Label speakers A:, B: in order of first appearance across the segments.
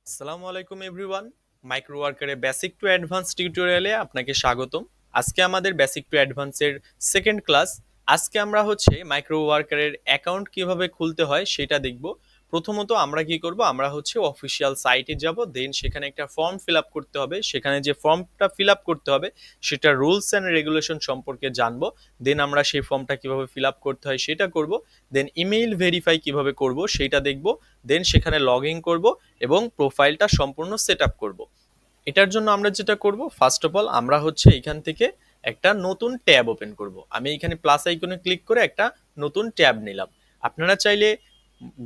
A: আসসালামু আলাইকুম everyone. Micro ওয়ার্কারের বেসিক টু অ্যাডভান্স টিউটোরিয়ালে আপনাকে স্বাগতম। আজকে আমাদের বেসিক টু অ্যাডভান্সের সেকেন্ড ক্লাস। আজকে আমরা মাইক্রো ওয়ার্কারের অ্যাকাউন্ট কিভাবে খুলতে হয় সেটা দেখব। প্রথমত আমরা কি করব, আমরা অফিসিয়াল সাইটে যাব, দেন সেখানে একটা ফর্ম ফিল আপ করতে হবে। সেখানে যে ফর্মটা ফিল আপ করতে হবে সেটা রুলস অ্যান্ড রেগুলেশন সম্পর্কে জানবো। দেন আমরা সেই ফর্মটা কিভাবে ফিল আপ করতে হয় সেটা করব। দেন ইমেইল ভেরিফাই কিভাবে করব সেটা দেখব। দেন সেখানে লগ ইন করবো এবং প্রোফাইলটা সম্পূর্ণ সেট আপ করবো। এটার জন্য আমরা যেটা করব, ফার্স্ট অফ অল আমরা এখান থেকে একটা নতুন ট্যাব ওপেন করব। আমি এখানে প্লাস আইকনে ক্লিক করে একটা নতুন ট্যাব নিলাম। আপনারা চাইলে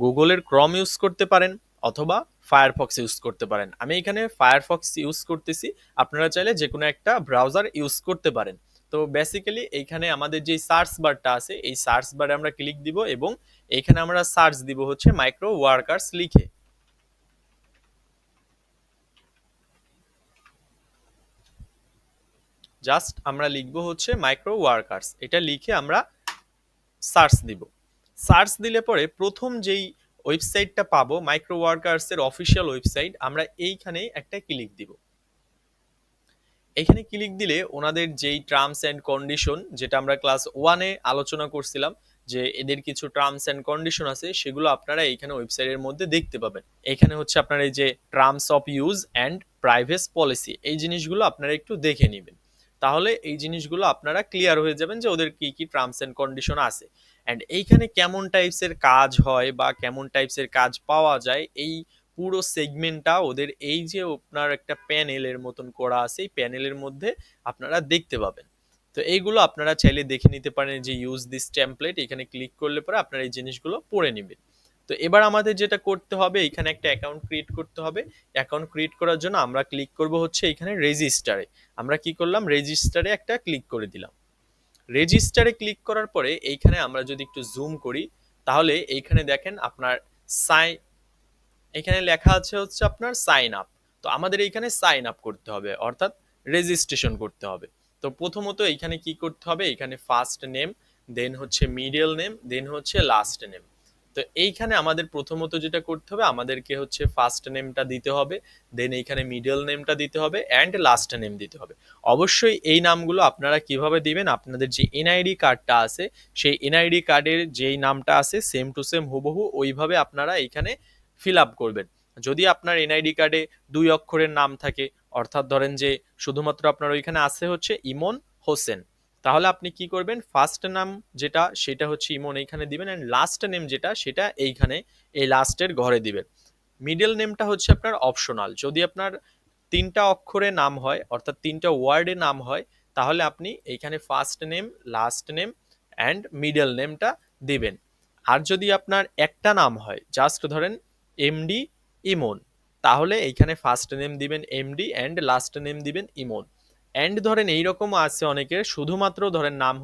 A: গুগলের ক্রম ইউজ করতে পারেন অথবা ফায়ারফক্স ইউজ করতে পারেন। আমি এখানে ফায়ারফক্স ইউজ করতেছি, আপনারা চাইলে যে কোনো একটা ব্রাউজার ইউজ করতে পারেন। তো বেসিক্যালি এইখানে আমাদের যে সার্চ বারটা আছে, এই সার্চ বারে আমরা ক্লিক দিব এবং এইখানে আমরা সার্চ দিব মাইক্রো ওয়ার্কার্স লিখে। জাস্ট আমরা লিখবো মাইক্রো ওয়ার্কার্স, এটা লিখে আমরা সার্চ দিব। সার্চ দিলে পরে প্রথম যেই ওয়েবসাইটটা পাবো মাইক্রো ওয়ার্কার্স এর অফিসিয়াল ওয়েবসাইট, আমরা এইখানে একটা ক্লিক দিব। এখানে ক্লিক দিলে ওনাদের যেই টার্মস অ্যান্ড কন্ডিশন, যেটা আমরা ক্লাস ওয়ানে আলোচনা করছিলাম, যে এদের কিছু টার্মস অ্যান্ড কন্ডিশন আছে, সেগুলো আপনারা এইখানে ওয়েবসাইটের মধ্যে দেখতে পাবেন। এখানে আপনার এই যে terms of use and privacy policy, এই জিনিসগুলো আপনারা একটু দেখে নেবেন। তাহলে এই জিনিসগুলো আপনারা ক্লিয়ার হয়ে যাবেন যে ওদের কি কি টার্মস অ্যান্ড কন্ডিশন আছে। অ্যান্ড এইখানে কেমন টাইপসের কাজ হয় বা কেমন টাইপসের কাজ পাওয়া যায়, এই পুরো সেগমেন্টটা ওদের এই যে আপনার একটা প্যানেলের মতন করা আছে, এই প্যানেলের মধ্যে আপনারা দেখতে পাবেন। তো এইগুলো আপনারা চাইলে দেখে নিতে পারেন, যে ইউজ দিস টেমপ্লেট, এখানে ক্লিক করলে পরে আপনারা এই জিনিসগুলো পড়ে নেবেন। তো এবার আমাদের যেটা করতে হবে, এখানে একটা অ্যাকাউন্ট ক্রিয়েট করতে হবে। অ্যাকাউন্ট ক্রিয়েট করার জন্য আমরা ক্লিক করব এখানে রেজিস্টারে। আমরা কি করলাম, রেজিস্টারে একটা ক্লিক করে দিলাম। রেজিস্টারে ক্লিক করার পরে এইখানে আমরা যদি একটু জুম করি, তাহলে এইখানে দেখেন আপনার সাইন, এখানে লেখা আছে আপনার সাইন আপ। তো আমাদের এইখানে সাইন আপ করতে হবে, অর্থাৎ রেজিস্ট্রেশন করতে হবে। তো প্রথমত এইখানে কি করতে হবে, এখানে ফার্স্ট নেম, দেন মিডল নেম, দেন লাস্ট নেম। তো এইখানে আমাদের প্রথমত যেটা করতে হবে, আমাদেরকে ফার্স্ট নেমটা দিতে হবে, দেন এইখানে মিডল নেমটা দিতে হবে অ্যান্ড লাস্ট নেম দিতে হবে। অবশ্যই এই নামগুলো আপনারা কিভাবে দিবেন, আপনাদের যে এনআইডি কার্ডটা আছে, সেই এনআইডি কার্ডের যেই নামটা আছে সেম টু সেম হুবহু ওইভাবে আপনারা এইখানে ফিল আপ করবেন। যদি আপনার এনআইডি কার্ডে 2 অক্ষরের নাম থাকে, অর্থাৎ ধরেন যে শুধুমাত্র আপনার ওইখানে আছে ইমন হোসেন, তাহলে আপনি কি করবেন, ফার্স্ট নাম যেটা সেটা ইমন এইখানে দিবেন, অ্যান্ড লাস্ট নেম যেটা সেটা এইখানে এই লাস্টের ঘরে দিবেন। মিডল নেমটা আপনার অপশনাল। যদি আপনার 3টা অক্ষরে নাম হয়, অর্থাৎ 3টা ওয়ার্ডে নাম হয়, তাহলে আপনি এইখানে first name, last name and middle নেমটা দিবেন। আর যদি আপনার একটা নাম হয়, জাস্ট ধরেন এমডি ইমন, তাহলে এইখানে ফার্স্ট নেম দিবেন এমডি অ্যান্ড লাস্ট নেম দিবেন ইমন। অ্যান্ড ধরেন এইরকম আছে অনেকের শুধুমাত্র ধরেন নাম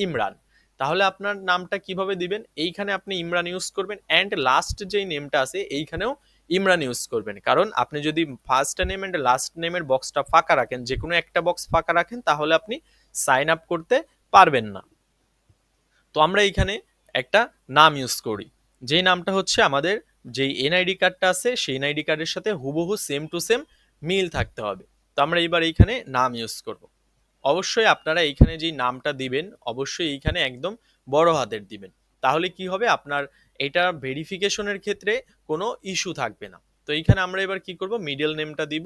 A: ইমরান, তাহলে আপনার নামটা কিভাবে দিবেন, এইখানে আপনি ইমরান ইউজ করবেন, অ্যান্ড লাস্ট যেই নেমটা আছে এইখানেও ইমরান ইউজ করবেন। কারণ আপনি যদি ফার্স্ট নেম অ্যান্ড লাস্ট নেমের বক্সটা ফাঁকা রাখেন, যে কোনো একটা বক্স ফাঁকা রাখেন, তাহলে আপনি সাইন আপ করতে পারবেন না। তো আমরা এইখানে একটা নাম ইউজ করি, যেই নামটা আমাদের যেই এনআইডি কার্ডটা আছে সেই এনআইডি কার্ডের সাথে হুবহু সেম টু সেম মিল থাকতে হবে। তো আমরা এবার এইখানে নাম ইউজ করব। অবশ্যই আপনারা এইখানে যেই নামটা দিবেন, অবশ্যই এইখানে একদম বড় হাতের দিবেন। তাহলে কি হবে, আপনার এটা ভেরিফিকেশনের ক্ষেত্রে কোনো ইস্যু থাকবে না। তো এইখানে আমরা এবার কি করব, মিডল নেমটা দিব,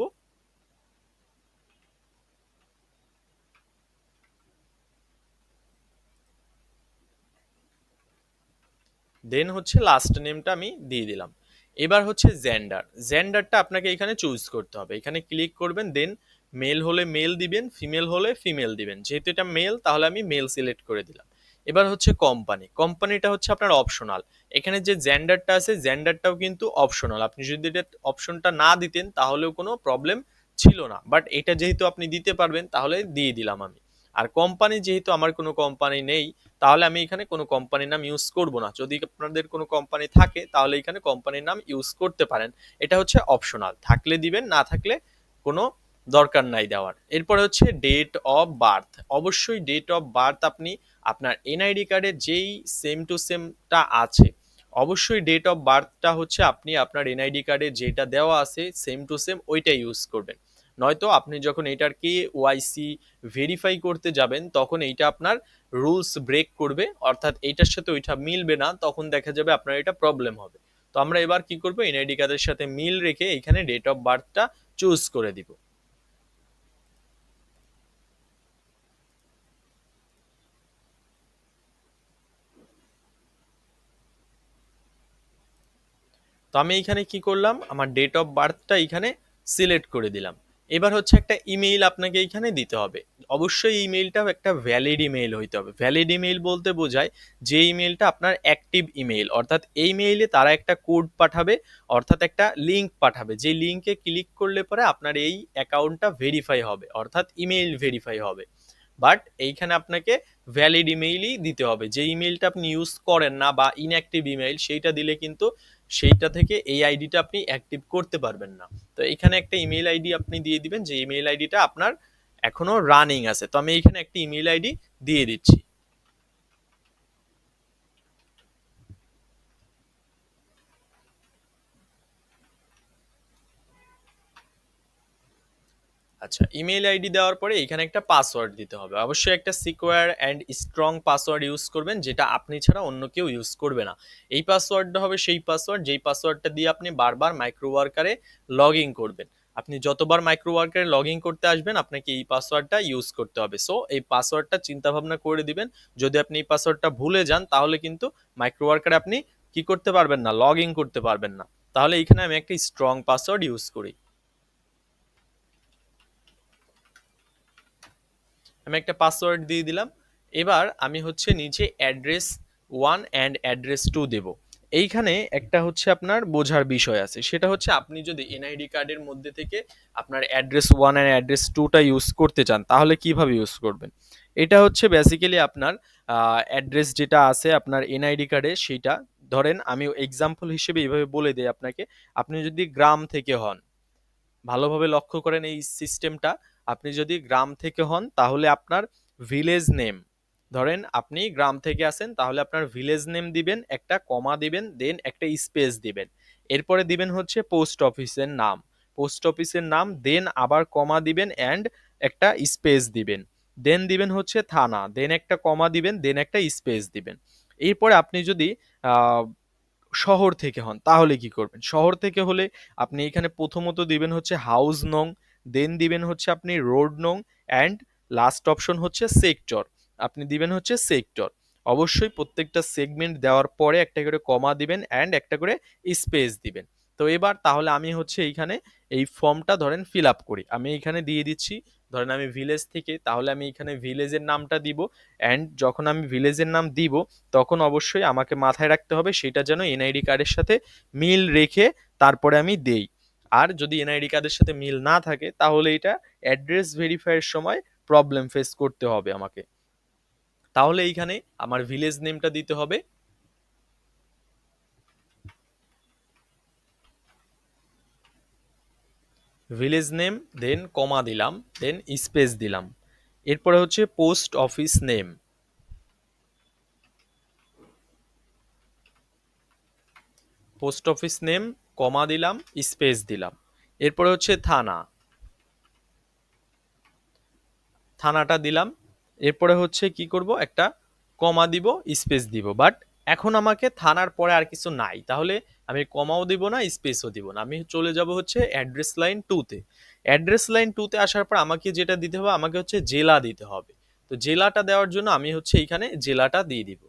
A: দেন লাস্ট নেমটা আমি দিয়ে দিলাম। এবার জেন্ডার, জেন্ডারটা আপনাকে এখানে চুজ করতে হবে। এখানে ক্লিক করবেন, দেন মেল হলে মেল দিবেন, ফিমেল হলে ফিমেল দিবেন। যেহেতু এটা মেল, তাহলে আমি মেল সিলেক্ট করে দিলাম। এবার কোম্পানি, কোম্পানিটা আপনার অপশনাল। এখানে যে জেন্ডারটা আছে, জেন্ডারটাও কিন্তু অপশনাল। আপনি যদি এটা অপশনটা না দিতেন তাহলেও কোনো প্রবলেম ছিল না, বাট এটা যেহেতু আপনি দিতে পারবেন, তাহলে দিয়ে দিলাম আমি। আর কোম্পানি, যেহেতু আমার কোনো কোম্পানি নেই, তাহলে আমি এখানে কোনো কোম্পানির নাম ইউজ করব না। যদি আপনাদের কোনো কোম্পানি থাকে, তাহলে এখানে কোম্পানির নাম ইউজ করতে পারেন। এটা অপশনাল, থাকলে দিবেন, না থাকলে কোনো দরকার নাই দেওয়ার। এরপরে ডেট অফ বার্থ। অবশ্যই ডেট অফ বার্থ আপনি আপনার এনআইডি কার্ডে যেই সেম টু সেমটা আছে, অবশ্যই ডেট অফ বার্থটা হচ্ছে আপনি আপনার এনআইডি কার্ডে যেটা দেওয়া আছে সেম টু সেম ওইটাই ইউজ করবেন। নয়তো আপনি যখন এটার কেওয়াইসি ভেরিফাই করতে যাবেন তখন এইটা আপনার রুলস ব্রেক করবে, অর্থাৎ এইটার সাথে ওইটা মিলবে না, তখন দেখা যাবে আপনার এটা প্রবলেম হবে। তো আমরা এবার কি করব, এনআইডি কার্ডের সাথে মিল রেখে এখানে ডেট অফ বার্থটা চুজ করে দিব। তো আমি এইখানে কি করলাম, আমার ডেট অফ বার্থটা এইখানে সিলেক্ট করে দিলাম। এবার হচ্ছে একটা ইমেইল আপনাকে এইখানে দিতে হবে। অবশ্যই ইমেইলটাও একটা ভ্যালিড ইমেইল হইতে হবে। ভ্যালিড ইমেইল বলতে বোঝায় যে ইমেইলটা আপনার অ্যাক্টিভ ইমেইল, অর্থাৎ এই মেইলে তারা একটা কোড পাঠাবে, অর্থাৎ একটা লিঙ্ক পাঠাবে, যে লিঙ্কে ক্লিক করলে পরে আপনার এই অ্যাকাউন্টটা ভেরিফাই হবে, অর্থাৎ ইমেইল ভেরিফাই হবে। বাট এইখানে আপনাকে ভ্যালিড ইমেইলই দিতে হবে। যে ইমেইলটা আপনি ইউজ করেন না বা ইনঅ্যাক্টিভ ইমেইল, সেইটা দিলে কিন্তু সেইটা থেকে এই আইডিটা আপনি অ্যাক্টিভ করতে পারবেন না। তো এখানে একটা ইমেইল আইডি আপনি দিয়ে দিবেন যে ইমেইল আইডিটা আপনার এখনো রানিং আছে। তো আমি এখানে একটা ইমেইল আইডি দিয়ে দিচ্ছি। আচ্ছা, ইমেইল আইডি দেওয়ার পরে এখানে একটা পাসওয়ার্ড দিতে হবে। অবশ্যই একটা secure and strong password use করবেন, যেটা আপনি ছাড়া অন্য কেউ ইউজ করবে না। এই পাসওয়ার্ডটা হবে সেই পাসওয়ার্ড যেই পাসওয়ার্ডটা দিয়ে আপনি বারবার মাইক্রো ওয়ার্কারে লগ ইন করবেন। আপনি যতবার মাইক্রো ওয়ার্কারে লগ ইন করতে আসবেন আপনাকে এই পাসওয়ার্ডটা ইউজ করতে হবে। সো এই পাসওয়ার্ডটা চিন্তা ভাবনা করে দিবেন। যদি আপনি এই পাসওয়ার্ডটা ভুলে যান তাহলে কিন্তু মাইক্রো ওয়ার্কারে আপনি কি করতে পারবেন না, লগ ইন করতে পারবেন না। তাহলে এখানে আমি একটা স্ট্রং পাসওয়ার্ড ইউজ করি। আমি একটা পাসওয়ার্ড দিয়ে দিলাম। এবার আমি হচ্ছে নিচে অ্যাড্রেস 1 অ্যান্ড অ্যাড্রেস 2 দেব। এইখানে একটা হচ্ছে আপনার বোঝার বিষয় আছে, সেটা হচ্ছে আপনি যদি এনআইডি কার্ডের মধ্যে থেকে আপনার অ্যাড্রেস 1 অ্যান্ড অ্যাড্রেস 2টা ইউজ করতে চান তাহলে কিভাবে ইউজ করবেন। এটা হচ্ছে বেসিক্যালি আপনার অ্যাড্রেস যেটা আছে আপনার এনআইডি কার্ডে সেইটা, ধরেন আমি এক্সাম্পল হিসেবে এইভাবে বলে দিই আপনাকে। আপনি যদি গ্রাম থেকে হন, ভালোভাবে লক্ষ্য করেন এই সিস্টেমটা, আপনি যদি গ্রাম থেকে হন তাহলে আপনার ভিলেজ নেম, ধরেন আপনি গ্রাম থেকে আসেন তাহলে আপনার ভিলেজ নেম দিবেন, একটা কমা দিবেন, দেন একটা স্পেস দিবেন। এরপরে দিবেন হচ্ছে পোস্ট অফিসের নাম, পোস্ট অফিসের নাম, দেন আবার কমা দিবেন অ্যান্ড একটা স্পেস দিবেন। দেন দিবেন হচ্ছে থানা, দেন একটা কমা দিবেন, দেন একটা স্পেস দিবেন। এরপরে আপনি যদি আহ শহর থেকে হন তাহলে কি করবেন, শহর থেকে হলে আপনি এখানে প্রথমত দিবেন হচ্ছে হাউস নং, দেন দিবেন হচ্ছে আপনি রোড নং, অ্যান্ড লাস্ট অপশন হচ্ছে সেক্টর। আপনি দিবেন হচ্ছে সেক্টর। অবশ্যই প্রত্যেকটা সেগমেন্ট দেওয়ার পরে একটা করে কমা দিবেন অ্যান্ড একটা করে স্পেস দিবেন। তো এবার তাহলে আমি হচ্ছে এইখানে এই ফর্মটা ধরেন ফিল আপ করি, আমি এখানে দিয়ে দিচ্ছি। ধরেন আমি ভিলেজ থেকে, তাহলে আমি এখানে ভিলেজের নামটা দিব। অ্যান্ড যখন আমি ভিলেজের নাম দিব তখন অবশ্যই আমাকে মাথায় রাখতে হবে সেটা যেন এনআইডি কার্ডের সাথে মিল রেখে তারপরে আমি দেই। আর যদি এনআইডি কার্ডের সাথে মিল না থাকে তাহলে এটা অ্যাড্রেস ভেরিফাইয়ের সময় প্রবলেম ফেস করতে হবে আমাকে। তাহলে এইখানে আমার ভিলেজ নেমটা দিতে হবে, ভিলেজ নেম, দেন কমা দিলাম, দেন স্পেস দিলাম। এরপরে হচ্ছে post office name, post office name, comma দিলাম, স্পেস দিলাম। এরপরে হচ্ছে থানা, থানাটা দিলাম। এরপরে হচ্ছে কি করব, একটা কমা দিব, স্পেস দিব। বাট এখন আমাকে থানার পরে আর কিছু নাই, তাহলে আমি কমাও দিব না, স্পেসও দিব না, আমি চলে যাব হচ্ছে অ্যাড্রেস লাইন 2-তে। অ্যাড্রেস লাইন 2-তে আসার পর আমাকে যেটা দিতে হবে, আমাকে হচ্ছে জেলা দিতে হবে। তো জেলাটা দেওয়ার জন্য আমি হচ্ছে এইখানে জেলাটা দিয়ে দিব।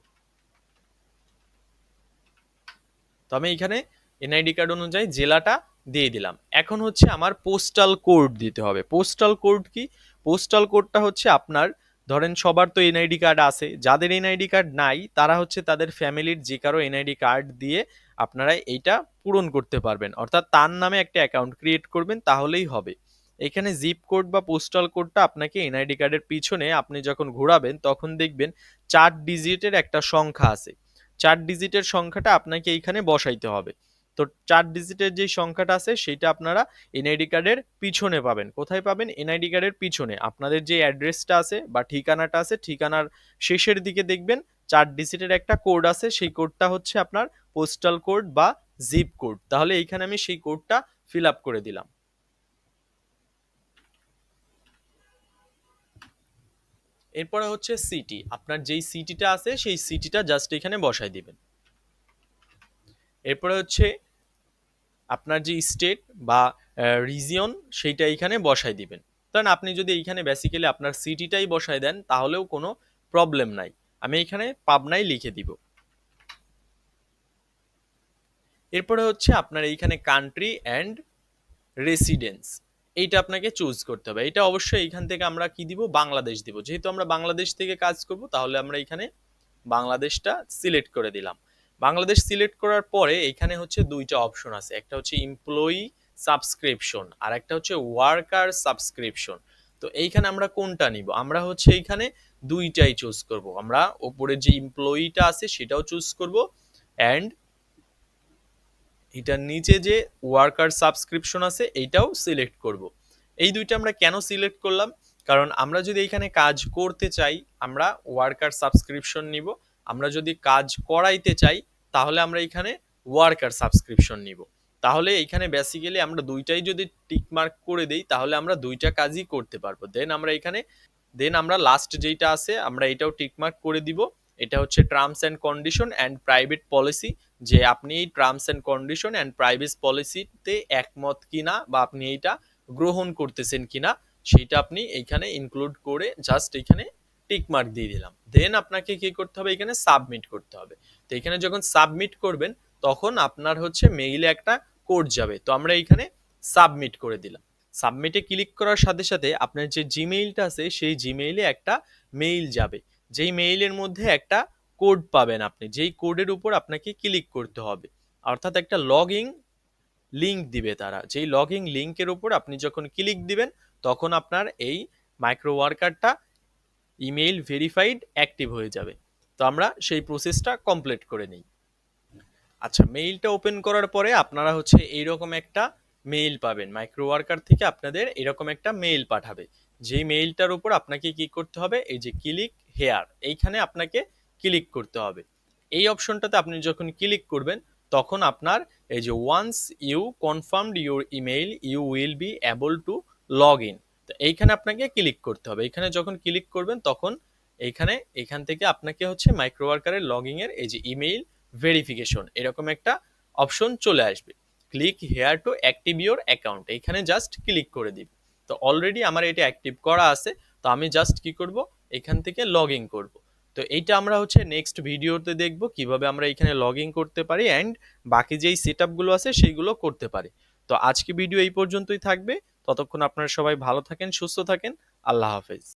A: তো আমি এখানে এনআইডি কার্ড অনুযায়ী জেলাটা দিয়ে দিলাম। এখন হচ্ছে আমার পোস্টাল কোড দিতে হবে। পোস্টাল কোড কি, পোস্টাল কোডটা হচ্ছে আপনার, ধরেন সবার তো এনআইডি কার্ড আছে, যাদের এনআইডি কার্ড নাই তারা হচ্ছে তাদের ফ্যামিলির যে কারো এনআইডি কার্ড দিয়ে আপনারা এইটা পূরণ করতে পারবেন, অর্থাৎ তার নামে একটা অ্যাকাউন্ট ক্রিয়েট করবেন তাহলেই হবে। এখানে জিপ কোড বা পোস্টাল কোডটা আপনাকে এনআইডি কার্ডের পিছনে আপনি যখন ঘোরাবেন তখন দেখবেন 4 ডিজিটের একটা সংখ্যা আছে। 4 ডিজিটের সংখ্যাটা আপনাকে এইখানে বসাইতে হবে। তো 4 ডিজিটের যে সংখ্যাটা আছে সেটা আপনারা এনআইডি কার্ডের পিছনে পাবেন। কোথায় পাবেন, এনআইডি কার্ডের পিছনে আপনাদের যে অ্যাড্রেসটা আছে বা ঠিকানাটা আছে, ঠিকানার শেষের দিকে দেখবেন 4 ডিজিটের একটা কোড আছে, সেই কোডটা হচ্ছে আপনার পোস্টাল কোড বা জিপ কোড, তাহলে এইখানে আমি সেই কোডটা ফিল আপ করে দিলাম। এরপরে হচ্ছে সিটি, আপনার যেই সিটিটা আছে সেই সিটিটা জাস্ট এখানে বসাই দিবেন। এরপরে হচ্ছে আপনার যে স্টেট বা রিজিয়ন সেইটা এইখানে বসাই দিবেন। কারণ আপনি যদি এইখানে বেসিক্যালি আপনার সিটিটাই বসাই দেন তাহলেও কোনো প্রবলেম নাই। আমি এখানে পাবনাই লিখে দিব। এরপরে হচ্ছে আপনার এইখানে কান্ট্রি অ্যান্ড রেসিডেন্স, এইটা আপনাকে চুজ করতে হবে। এটা অবশ্যই এইখান থেকে আমরা কি দিব, বাংলাদেশ দিব। যেহেতু আমরা বাংলাদেশ থেকে কাজ করব তাহলে আমরা এখানে বাংলাদেশটা সিলেক্ট করে দিলাম। বাংলাদেশ সিলেক্ট করার পরে এখানে হচ্ছে দুইটা অপশন আছে, একটা হচ্ছে এমপ্লয়ি সাবস্ক্রিপশন আর একটা হচ্ছে ওয়ার্কার সাবস্ক্রিপশন। তো এইখানে আমরা কোনটা নিব, আমরা হচ্ছে এইখানে দুইটাই চুজ করব। আমরা উপরে যে এমপ্লয়িটা আছে সেটাও চুজ করব, অ্যান্ড এটার নিচে যে ওয়ার্কার সাবস্ক্রিপশন আছে এইটাও সিলেক্ট করব। এই দুইটা আমরা কেন সিলেক্ট করলাম, কারণ আমরা যদি এখানে কাজ করতে চাই আমরা ওয়ার্কার সাবস্ক্রিপশন নিব, আমরা যদি কাজ করাইতে চাই তাহলে আমরা এখানে ওয়ার্কার সাবস্ক্রিপশন নিব। তাহলে এখানে বেসিক্যালি আমরা দুইটাই যদি টিক মার্ক করে দেই তাহলে আমরা দুইটা কাজই করতে পারবো। দেন আমরা লাস্ট যেইটা আছে আমরা এটাও টিকমার্ক করে দিব। এটা হচ্ছে terms and condition and private policy, যে আপনি এই terms and condition and private পলিসিতে একমত কিনা বা আপনি এইটা গ্রহণ করতেছেন কিনা সেটা আপনি এইখানে ইনক্লুড করে জাস্ট এখানে টিকমার্ক দিয়ে দিলাম। দেন আপনাকে কি করতে হবে, এখানে সাবমিট করতে হবে। তো এখানে যখন সাবমিট করবেন তখন আপনার হচ্ছে মেইলে একটা কোড যাবে, তো আমরা এইখানে সাবমিট করে দিলাম। সাবমিটে ক্লিক করার সাথে সাথে আপনার যে জিমেইলটা আছে সেই জিমেইলে একটা মেইল যাবে, যেই মেইলের মধ্যে একটা কোড পাবেন আপনি, যেই কোডের উপর আপনাকে ক্লিক করতে হবে। অর্থাৎ একটা লগ ইন লিঙ্ক দিবে তারা, যেই লগ ইন লিঙ্কের উপর আপনি যখন ক্লিক দিবেন তখন আপনার এই মাইক্রো ওয়ার্কারটা ইমেইল ভেরিফাইড অ্যাক্টিভ হয়ে যাবে। তো আমরা সেই প্রসেসটা কমপ্লিট করে নিই। আচ্ছা, মেইলটা ওপেন করার পরে আপনারা হচ্ছে এইরকম একটা মেইল পাবেন, মাইক্রো ওয়ার্কার থেকে আপনাদের এরকম একটা মেইল পাঠাবে। যেই মেইলটার উপর আপনাকে কি করতে হবে, এই যে ক্লিক হেয়ার এইখানে আপনাকে ক্লিক করতে হবে। এই অপশনটাতে আপনি যখন ক্লিক করবেন তখন আপনার এই যে once you confirmed your email you will be able to log in, তো এইখানে আপনাকে ক্লিক করতে হবে। এখানে যখন ক্লিক করবেন তখন এখান থেকে আপনাকে হচ্ছে মাইক্রো ওয়ার্কারের লগ ইনের এই যে ইমেইল ভেরিফিকেশন এরকম একটা অপশন চলে আসবে। Click here to active your account, এখানে জাস্ট ক্লিক করে দিব। তো অলরেডি আমার এটা অ্যাক্টিভ করা আছে, তো আমি জাস্ট কি করব, এখান থেকে লগ ইন করবো। তো এইটা আমরা হচ্ছে নেক্সট ভিডিওতে দেখব কিভাবে আমরা এখানে লগ ইন করতে পারি অ্যান্ড বাকি যেই সেট আপগুলো আছে সেইগুলো করতে পারি। তো আজকে ভিডিও এই পর্যন্তই থাকবে। ততক্ষণ আপনারা সবাই ভালো থাকেন, সুস্থ থাকেন। আল্লাহ হাফেজ।